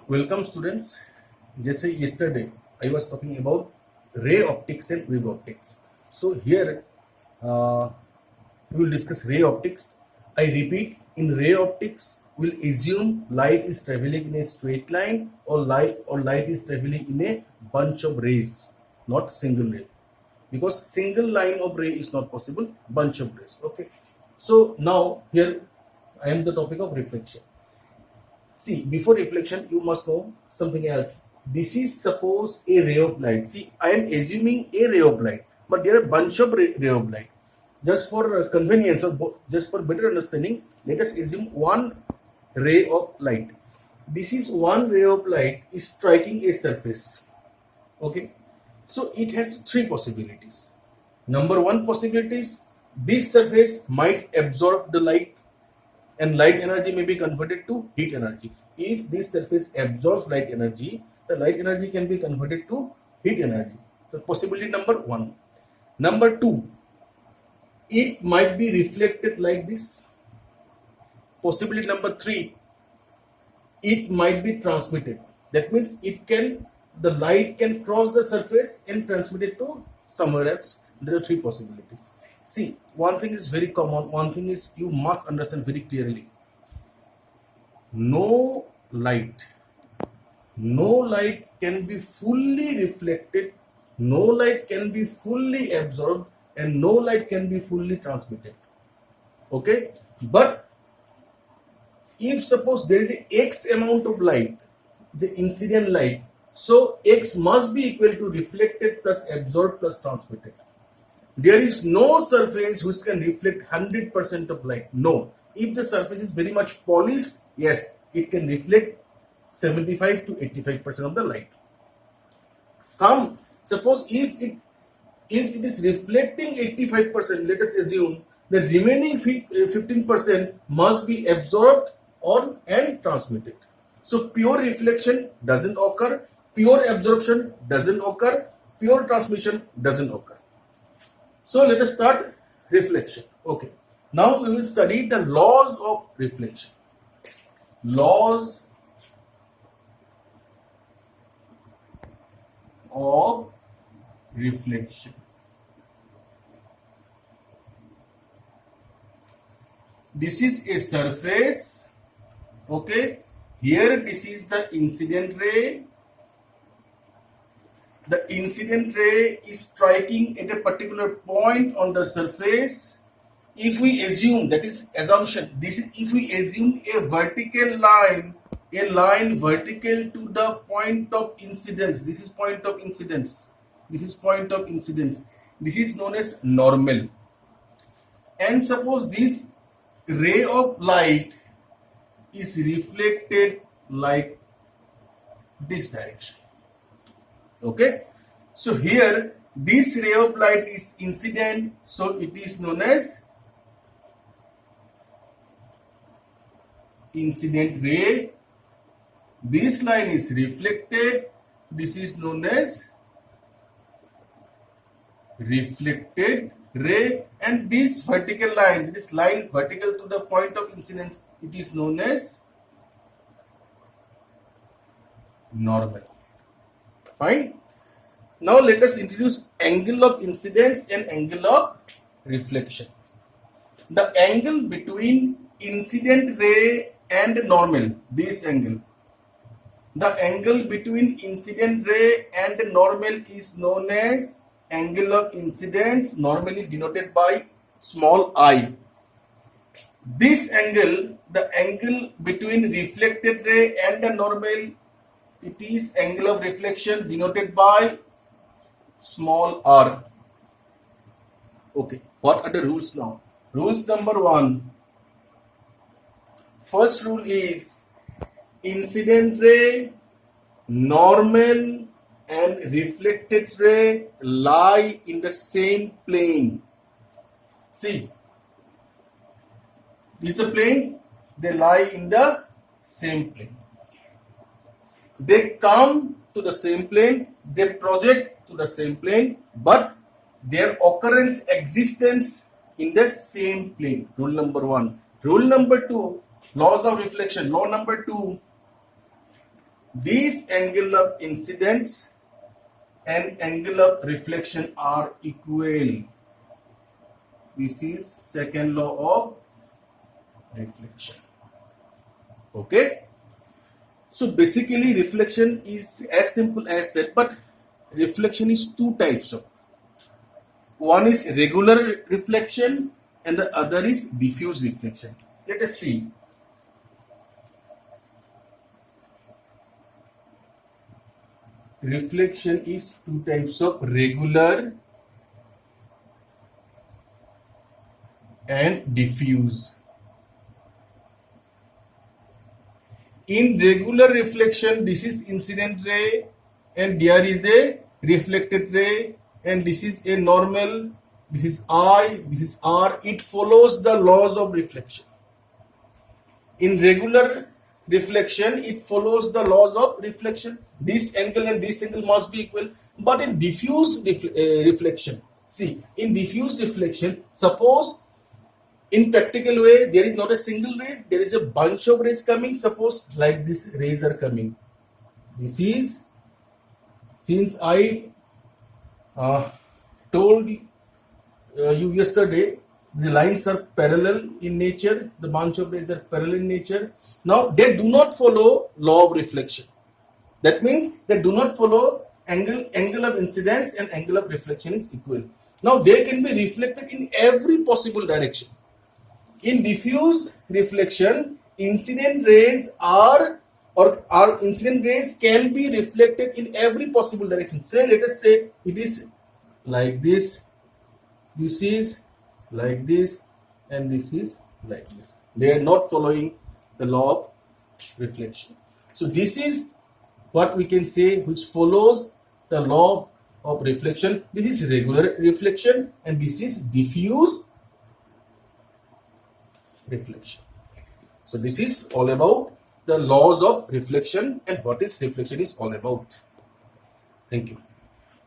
Welcome students. जैसे yesterday I was talking about ray optics and wave optics. So here we will discuss ray optics. I repeat, in ray optics we'll assume light is traveling in a straight line or light is traveling in a bunch of rays, not single ray, because single line of ray is not possible, bunch of rays. Okay, so now here I am the topic of reflection. See, before reflection, you must know something else. This is suppose a ray of light. See, I am assuming a ray of light, but there are a bunch of ray of light. Just for convenience or just for better understanding, let us assume one ray of light. This is one ray of light is striking a surface. Okay, so it has three possibilities. Number one possibility is this surface might absorb the light and light energy may be converted to heat energy. If this surface absorbs light energy, the light energy can be converted to heat energy. So possibility number one. Number two, it might be reflected like this. Possibility number three, it might be transmitted. That means the light can cross the surface and transmit it to somewhere else. There are three possibilities. See, one thing is very common, one thing is you must understand very clearly. No light can be fully reflected, no light can be fully absorbed, and no light can be fully transmitted. Okay, but if suppose there is a X amount of light, the incident light, so X must be equal to reflected plus absorbed plus transmitted. There is no surface which can reflect 100% of light. No. If the surface is very much polished, yes, it can reflect 75 to 85% of the light. Suppose if it is reflecting 85%, let us assume the remaining 15% must be absorbed and transmitted. So pure reflection doesn't occur, pure absorption doesn't occur, pure transmission doesn't occur. So let us start reflection. Okay. Now we will study the laws of reflection. Laws of reflection. This is a surface. Okay. Here this is the incident ray. The incident ray is striking at a particular point on the surface. If we assume, that is assumption, if we assume a vertical line, a line vertical to the point of incidence, this is point of incidence, this is point of incidence, this is known as normal. And suppose this ray of light is reflected like this direction. Okay, so here this ray of light is incident, so it is known as incident ray. This line is reflected, this is known as reflected ray, and this vertical line, this line vertical to the point of incidence, it is known as normal. Fine. Now let us introduce angle of incidence and angle of reflection. The angle between incident ray and normal, this angle. The angle between incident ray and normal is known as angle of incidence, normally denoted by small I. This angle, the angle between reflected ray and the normal, it is angle of reflection denoted by small r. Okay, what are the rules now? Rules number one. First rule is incident ray, normal and reflected ray lie in the same plane. See, this is the plane, they lie in the same plane. They come to the same plane, they project to the same plane, but their occurrence existence in the same plane. Rule number one. Rule number two, laws of reflection. Law number two, these angle of incidence and angle of reflection are equal. This is second law of reflection. Okay. So basically reflection is as simple as that, but reflection is two types of. One is regular reflection and the other is diffuse reflection. Let us see. Reflection is two types of, regular and diffuse. In regular reflection, this is incident ray and there is a reflected ray, and this is a normal, this is I, this is R. It follows the laws of reflection. In regular reflection, it follows the laws of reflection. This angle and this angle must be equal. But in diffuse reflection, see, in diffuse reflection, suppose in practical way, there is not a single ray, there is a bunch of rays coming. Suppose like this rays are coming. This is, since I told you yesterday, the lines are parallel in nature, the bunch of rays are parallel in nature. Now they do not follow law of reflection. That means they do not follow angle of incidence and angle of reflection is equal. Now they can be reflected in every possible direction. In diffuse reflection, incident rays incident rays can be reflected in every possible direction. Say, let us say it is like this is like this, and this is like this. They are not following the law of reflection. So this is what we can say which follows the law of reflection. This is regular reflection and this is diffuse reflection. So this is all about the laws of reflection and what is reflection is all about. Thank you.